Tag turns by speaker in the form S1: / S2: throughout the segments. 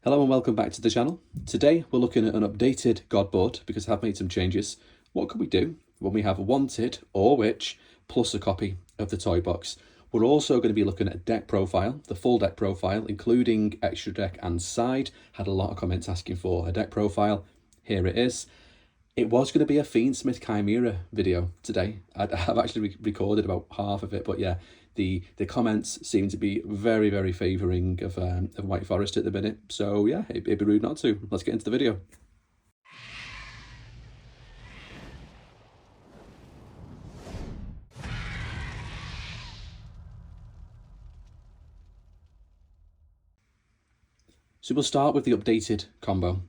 S1: Hello and welcome back to the channel. Today we're looking at an updated God board because I have made some changes. What can we do when we have a wanted or witch plus a copy of the toy box? We're also going to be looking at deck profile, the full deck profile, including extra deck and side. Had a lot of comments asking for a deck profile. Here it is. It was going to be a Fiendsmith Chimera video today. I've actually recorded about half of it, but yeah, the comments seem to be very favouring of White Forest at the minute. So yeah, it'd be rude not to. Let's get into the video. So we'll start with the updated combo.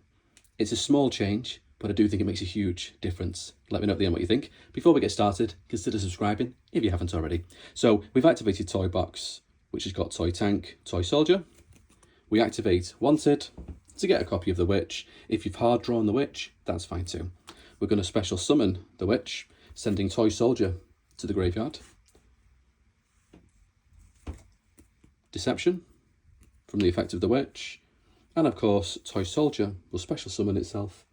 S1: It's a small change, but I do think it makes a huge difference. Let me know at the end what you think. Before we get started, consider subscribing if you haven't already. So we've activated Toy Box, which has got Toy Tank, Toy Soldier. We activate Wanted to get a copy of the Witch. If you've hard drawn the Witch, that's fine too. We're going to special summon the Witch, sending Toy Soldier to the graveyard. Deception from the effect of the Witch. And of course, Toy Soldier will special summon itself,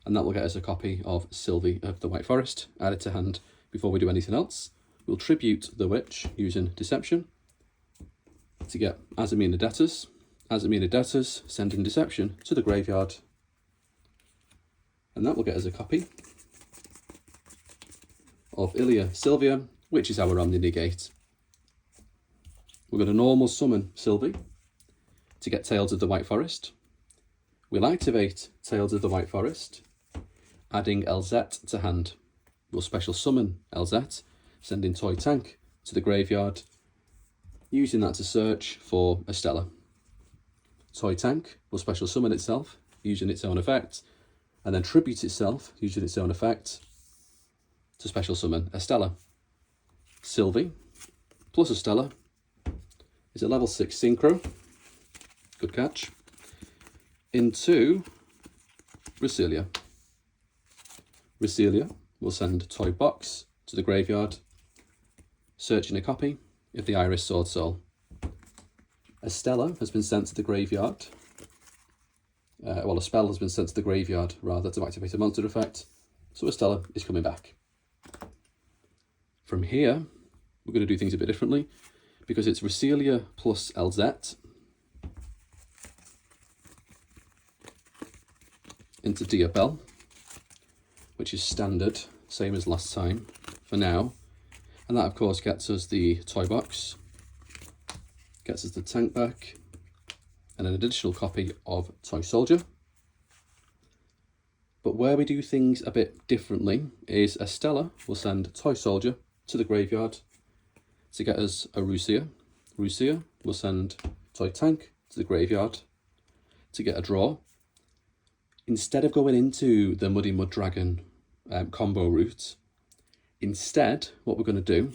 S1: and that will get us a copy of Sylvie of the White Forest added to hand. Before we do anything else, we'll tribute the Witch using Deception to get Azamina Debtors. Azamina Debtors sending Deception to the graveyard, and that will get us a copy of Ilia Sylvia, which is our Omni-Negate. We're going to normal summon Sylvie to get Tales of the White Forest. We'll activate Tales of the White Forest, adding LZ to hand. We'll special summon LZ, sending Toy Tank to the graveyard, using that to search for Estella. Toy Tank will special summon itself, using its own effect, and then tribute itself, using its own effect, to special summon Estella. Sylvie plus Estella is a level 6 synchro. Good catch. Into Recelia. Recelia will send Toy Box to the graveyard, searching a copy of the Iris Sword Soul. Estella has been sent to the graveyard. A spell has been sent to the graveyard, rather, to activate a monster effect. So Estella is coming back. From here, we're going to do things a bit differently, because it's Recelia plus LZ into Diabel, which is standard, same as last time for now. And that of course gets us the toy box, gets us the tank back, and an additional copy of Toy Soldier. But where we do things a bit differently is Estella will send Toy Soldier to the graveyard to get us a Rucia. Rucia will send Toy Tank to the graveyard to get a draw. Instead of going into the Muddy Mud Dragon combo route, instead what we're going to do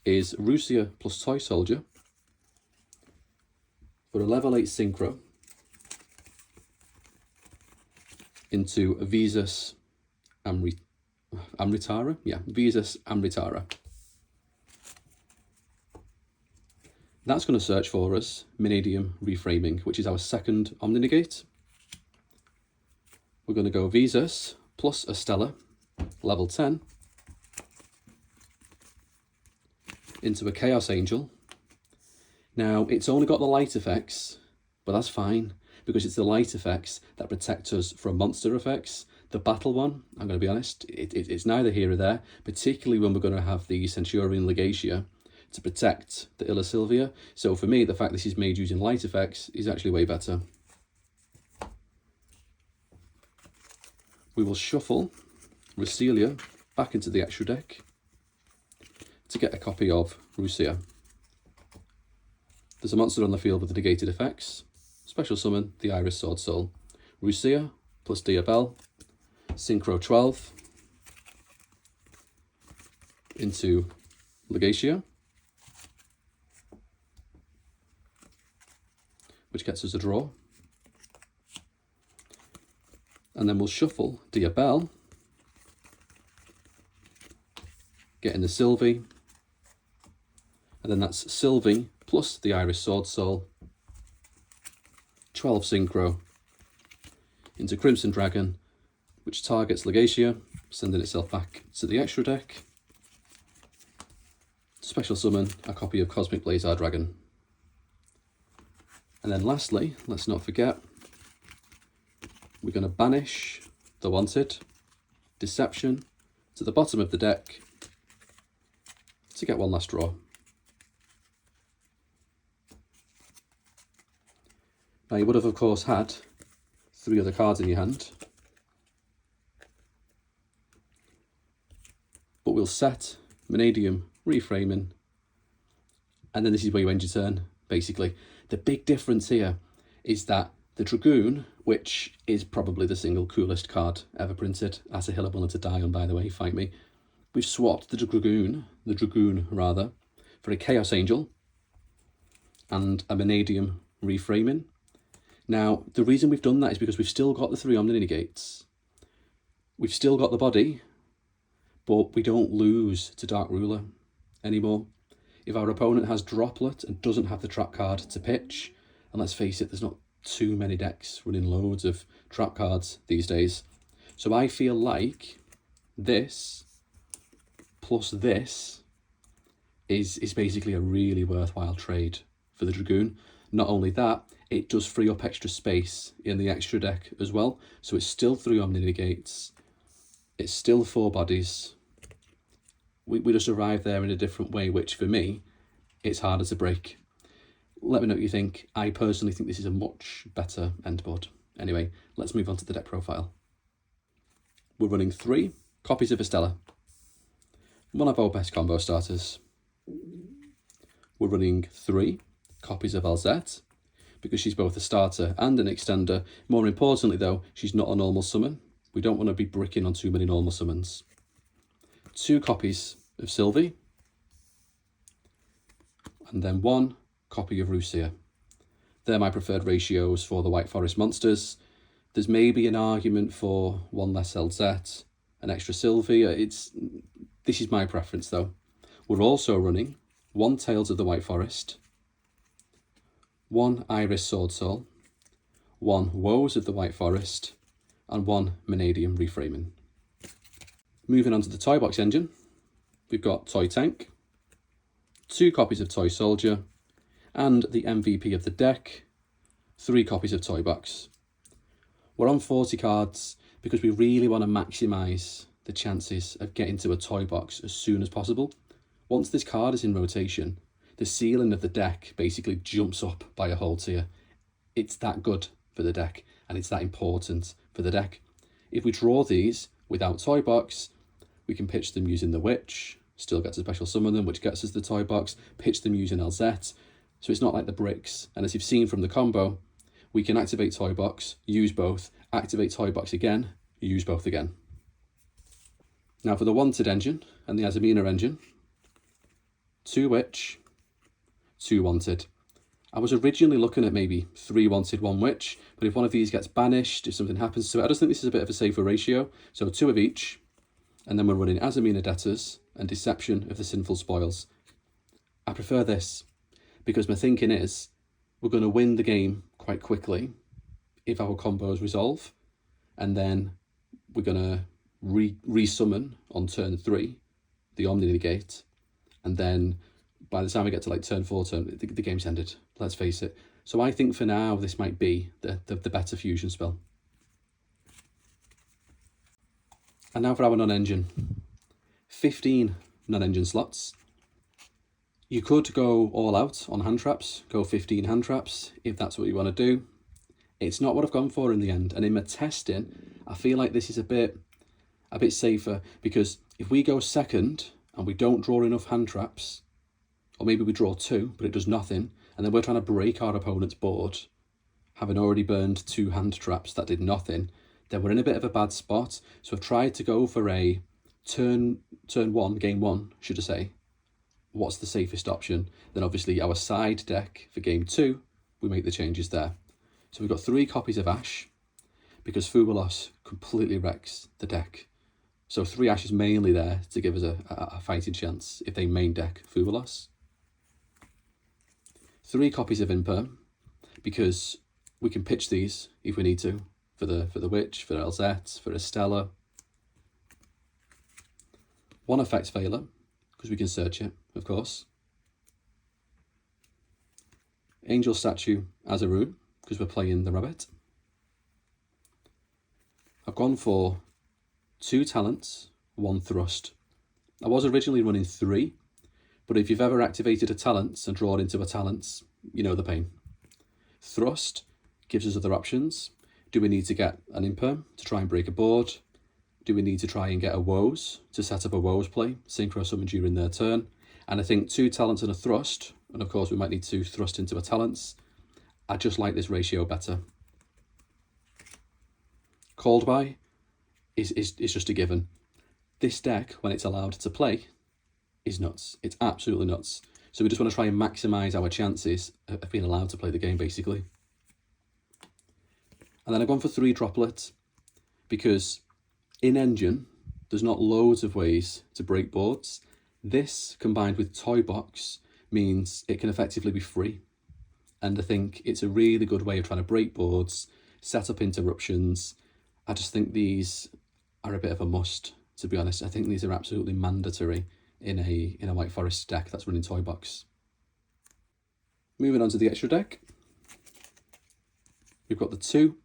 S1: is Rucia plus Toy Soldier for a level 8 synchro into Visas Amritara. Yeah, Visas Amritara. That's going to search for us Minidium Reframing, which is our second Omni-Negate. We're going to go Visas plus Estella, level 10, into a Chaos Angel. Now, it's only got the light effects, but that's fine, because it's the light effects that protect us from monster effects. The battle one, I'm going to be honest, it's neither here or there, particularly when we're going to have the Centurion Legatia to protect the Ilia Sylvia. So for me, the fact this is made using light effects is actually way better. We will shuffle Recelia back into the extra deck to get a copy of Rucia. There's a monster on the field with the negated effects. Special summon the Iris Sword Soul. Rucia plus Diabel, synchro 12 into Legatia, which gets us a draw. And then we'll shuffle Diabel, getting the Sylvie, and then that's Sylvie plus the Iris Sword Soul, 12 Synchro into Crimson Dragon, which targets Legacia, sending itself back to the extra deck. Special summon a copy of Cosmic Blazar Dragon. And then lastly, let's not forget, we're going to banish the Wanted Deception to the bottom of the deck to get one last draw. Now you would have of course had 3 other cards in your hand, but we'll set Vanadium Reframing, and then this is where you end your turn, basically. The big difference here is that the Dragoon, which is probably the single coolest card ever printed, that's a hill I'm willing to die on, by the way, fight me. We've swapped the Dragoon for a Chaos Angel and a Vanadium Reframing. Now, the reason we've done that is because we've still got the 3 Omni Negates. We've still got the body, but we don't lose to Dark Ruler anymore. If our opponent has Droplet and doesn't have the trap card to pitch, and let's face it, there's not too many decks running loads of trap cards these days. So I feel like this plus this is basically a really worthwhile trade for the Dragoon. Not only that, it does free up extra space in the extra deck as well. So it's still 3 Omni Negates, it's still 4 bodies. We just arrived there in a different way, which for me, it's harder to break. Let me know what you think. I personally think this is a much better end board. Anyway, let's move on to the deck profile. We're running 3 copies of Estella, one of our best combo starters. We're running 3 copies of Alzette, because she's both a starter and an extender. More importantly though, she's not a normal summon. We don't want to be bricking on too many normal summons. 2 copies of Sylvie, and then 1 copy of Rusia. They're my preferred ratios for the White Forest monsters. There's maybe an argument for 1 less Elzette, an extra Sylvie. This is my preference though. We're also running 1 Tales of the White Forest, 1 Iris Sword Soul, 1 Woes of the White Forest, and 1 Vanadium Reframing. Moving on to the Toy Box engine, we've got Toy Tank, 2 copies of Toy Soldier, and the MVP of the deck, 3 copies of Toy Box. We're on 40 cards because we really want to maximise the chances of getting to a Toy Box as soon as possible. Once this card is in rotation, the ceiling of the deck basically jumps up by a whole tier. It's that good for the deck, and it's that important for the deck. If we draw these without Toy Box, we can pitch them using the Witch, still get to special summon them, which gets us the Toy Box, pitch them using Elzette. So it's not like the bricks. And as you've seen from the combo, we can activate Toy Box, use both, activate Toy Box again, use both again. Now for the Wanted engine and the Azamina engine, 2 Witch, 2 Wanted. I was originally looking at maybe 3 Wanted, 1 Witch, but if one of these gets banished, if something happens to it, I just think this is a bit of a safer ratio. So 2 of each, and then we're running Azamina Debtors and Deception of the Sinful Spoils. I prefer this because my thinking is we're going to win the game quite quickly if our combos resolve, and then we're going to re-summon on turn 3 the Omni Negate, and then by the time we get to like turn 4, the game's ended, let's face it. So I think for now this might be the better fusion spell. And now for our non-engine. 15 non-engine slots. You could go all out on hand traps, go 15 hand traps if that's what you want to do. It's not what I've gone for in the end, and in my testing I feel like this is a bit safer, because if we go second and we don't draw enough hand traps, or maybe we draw 2 but it does nothing, and then we're trying to break our opponent's board, having already burned 2 hand traps that did nothing, then we're in a bit of a bad spot. So I've tried to go for a turn 1, game 1, should I say. What's the safest option? Then obviously our side deck for game 2, we make the changes there. So we've got 3 copies of Ash, because Fubalos completely wrecks the deck. So 3 Ash is mainly there to give us a fighting chance if they main deck Fubalos. 3 copies of Imperm, because we can pitch these if we need to, for the Witch, for Elzette, for Estella. One effect Veiler, because we can search it, of course. Angel Statue as a rune, because we're playing the rabbit. I've gone for 2 talents, 1 thrust. I was originally running 3, but if you've ever activated a talent and drawn into a talent, you know the pain. Thrust gives us other options. Do we need to get an imperm to try and break a board? Do we need to try and get a woes to set up a woes play, synchro summon during their turn? And I think 2 talents and a thrust, and of course we might need to thrust into a talents. I just like this ratio better. Called by is just a given. This deck, when it's allowed to play, is nuts. It's absolutely nuts. So we just want to try and maximise our chances of being allowed to play the game, basically. And then I've gone for 3 droplets, because in Engine, there's not loads of ways to break boards. This, combined with Toy Box, means it can effectively be free. And I think it's a really good way of trying to break boards, set up interruptions. I just think these are a bit of a must, to be honest. I think these are absolutely mandatory in a White Forest deck that's running Toy Box. Moving on to the extra deck. We've got the 2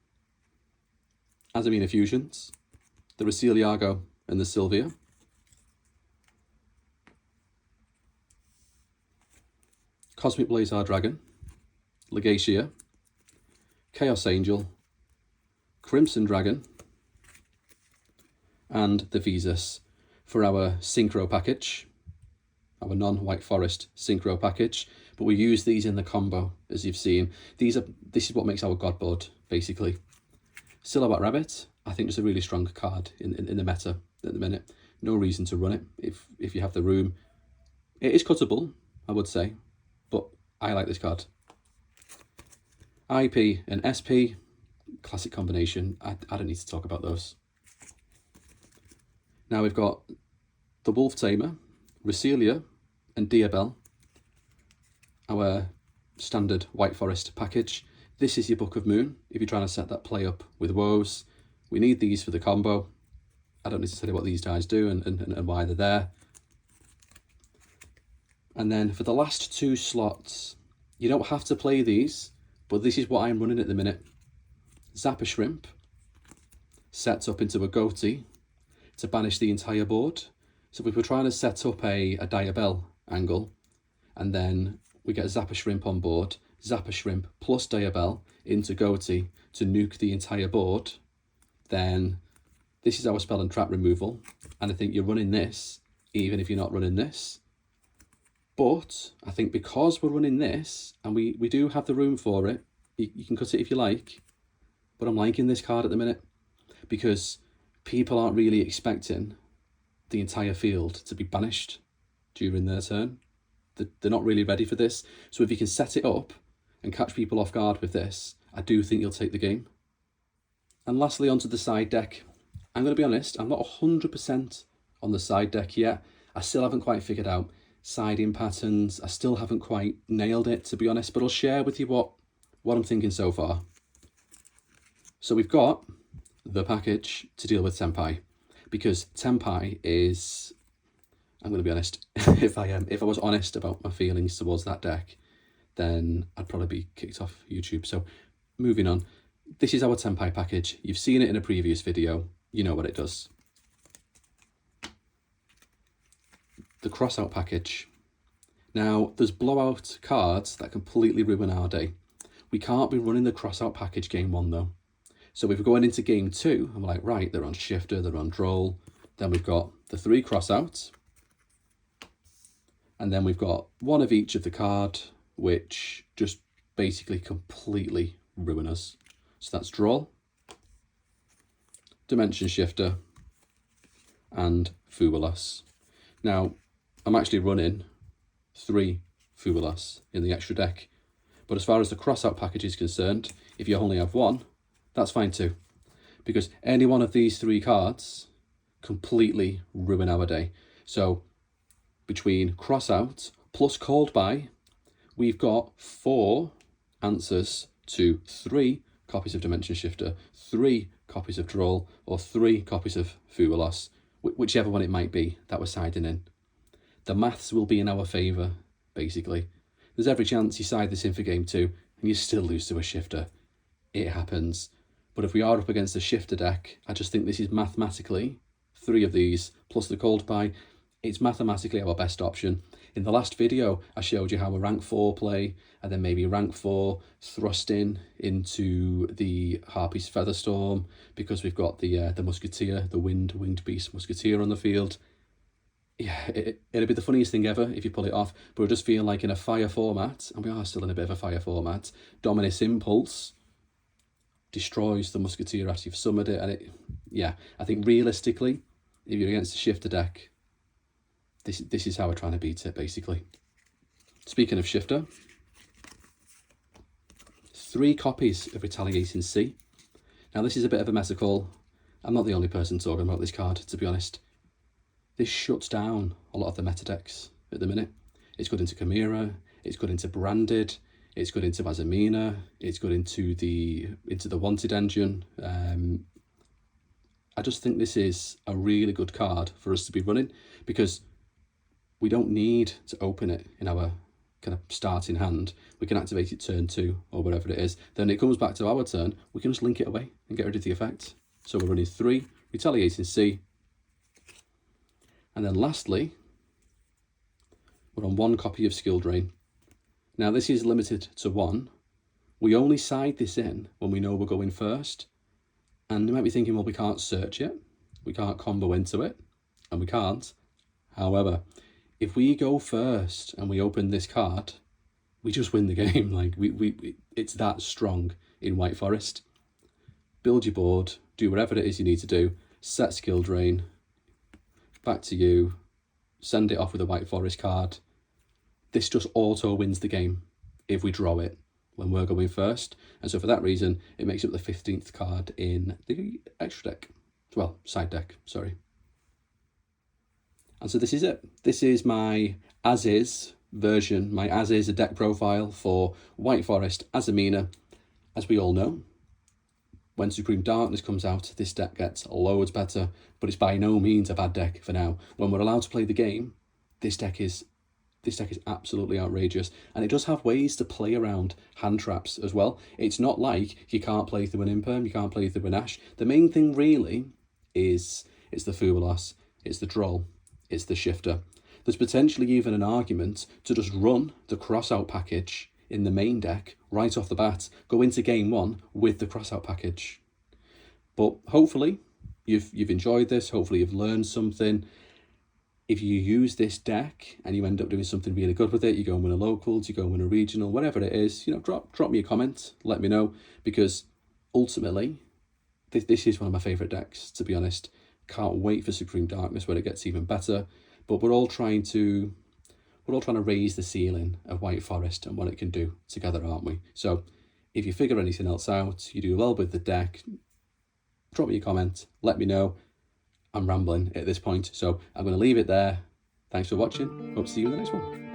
S1: Azamina Fusions, the Raceliago and the Sylvia. Cosmic Blazar Dragon, Legacia, Chaos Angel, Crimson Dragon, and the Visas for our Synchro package, our non-White Forest Synchro package. But we use these in the combo, as you've seen. This is what makes our God board, basically. Silhouette Rabbit, I think, is a really strong card in the meta at the minute. No reason to run it if you have the room. It is cuttable, I would say, but I like this card. IP and SP, classic combination. I don't need to talk about those. Now we've got the Wolf Tamer, Recelia and Diabel, our standard White Forest package. This is your Book of Moon if you're trying to set that play up with woes. We need these for the combo. I don't need to tell you what these guys do and why they're there. And then for the last 2 slots, you don't have to play these, but this is what I'm running at the minute. Zapper Shrimp sets up into a goatee to banish the entire board. So if we're trying to set up a Diabel angle, and then we get Zapper Shrimp on board, Zapper Shrimp plus Diabel into goatee to nuke the entire board, then this is our spell and trap removal. And I think you're running this, even if you're not running this. But I think because we're running this, and we do have the room for it, you can cut it if you like, but I'm liking this card at the minute, because people aren't really expecting the entire field to be banished during their turn. They're not really ready for this. So if you can set it up and catch people off guard with this, I do think you'll take the game. And lastly, onto the side deck. I'm going to be honest, I'm not 100% on the side deck yet. I still haven't quite figured out siding patterns. I still haven't quite nailed it, to be honest, but I'll share with you what I'm thinking so far. So we've got the package to deal with Tenpai, because Tenpai is, I'm going to be honest, if I was honest about my feelings towards that deck, then I'd probably be kicked off YouTube. So moving on, this is our Tenpai package. You've seen it in a previous video. You know what it does. The crossout package. Now, there's blowout cards that completely ruin our day. We can't be running the crossout package game 1 though. So if we're going into game 2, I'm like, right, they're on Shifter, they're on Droll. Then we've got the 3 crossouts. And then we've got 1 of each of the card, which just basically completely ruin us. So that's Droll, Dimension Shifter, and Fuwalas. Now, I'm actually running 3 Fuwalas in the extra deck. But as far as the crossout package is concerned, if you only have 1, that's fine too. Because any one of these 3 cards completely ruin our day. So between crossout plus called by, we've got 4 answers to 3 copies of Dimension Shifter, 3 copies of Droll, or 3 copies of Fuwalos, whichever one it might be that we're siding in. The maths will be in our favour, basically. There's every chance you side this in for game 2 and you still lose to a shifter. It happens. But if we are up against a shifter deck, I just think this is mathematically, 3 of these plus the cold pie, it's mathematically our best option. In the last video, I showed you how a rank 4 play, and then maybe rank 4 thrusting into the Harpy's Featherstorm, because we've got the Musketeer, the Winged Beast Musketeer on the field. Yeah, it'd be the funniest thing ever if you pull it off, but it does feel like in a fire format, and we are still in a bit of a fire format, Dominus Impulse destroys the Musketeer after you've summoned it, and yeah, I think realistically, if you're against a shifter deck, this is how we're trying to beat it, basically. Speaking of shifter, 3 copies of Retaliating Sea. Now this is a bit of a meta call. I'm not the only person talking about this card, to be honest. This shuts down a lot of the meta decks at the minute. It's good into Chimera, it's good into Branded, it's good into Azamina, it's good into the Wanted engine. I just think this is a really good card for us to be running, because we don't need to open it in our kind of starting hand. We can activate it turn 2 or whatever it is. Then it comes back to our turn, we can just link it away and get rid of the effect. So we're running 3 Retaliating Sea. And then lastly, we're on 1 copy of Skill Drain. Now this is limited to 1. We only side this in when we know we're going first. And you might be thinking, well, we can't search it. We can't combo into it. And we can't. However, if we go first and we open this card, we just win the game. Like it's that strong in White Forest. Build your board, do whatever it is you need to do, set Skill Drain, back to you, send it off with a White Forest card. This just auto wins the game if we draw it when we're going first. And so for that reason, it makes up the 15th card in the extra deck. Well, side deck, sorry. And so this is it. This is my as-is version, my as-is deck profile for White Forest Azamina. As we all know, when Supreme Darkness comes out, this deck gets loads better, but it's by no means a bad deck for now. When we're allowed to play the game, this deck is absolutely outrageous, and it does have ways to play around hand traps as well. It's not like you can't play through an Imperm, you can't play through an Ash. The main thing really is it's the Fuwalos, it's the Droll, it's the Shifter. There's potentially even an argument to just run the Crossout package in the main deck right off the bat, go into game 1 with the Crossout package. But hopefully you've enjoyed this, hopefully you've learned something. If you use this deck and you end up doing something really good with it, you go and win a locals, you go and win a regional, whatever it is, you know, drop me a comment, let me know, because ultimately this is one of my favourite decks, to be honest. Can't wait for Supreme Darkness where it gets even better. But we're all trying to raise the ceiling of White Forest and what it can do together, aren't we? So if you figure anything else out, you do well with the deck, drop me a comment, let me know. I'm rambling at this point, so I'm going to leave it there. Thanks for watching. Hope to see you in the next one.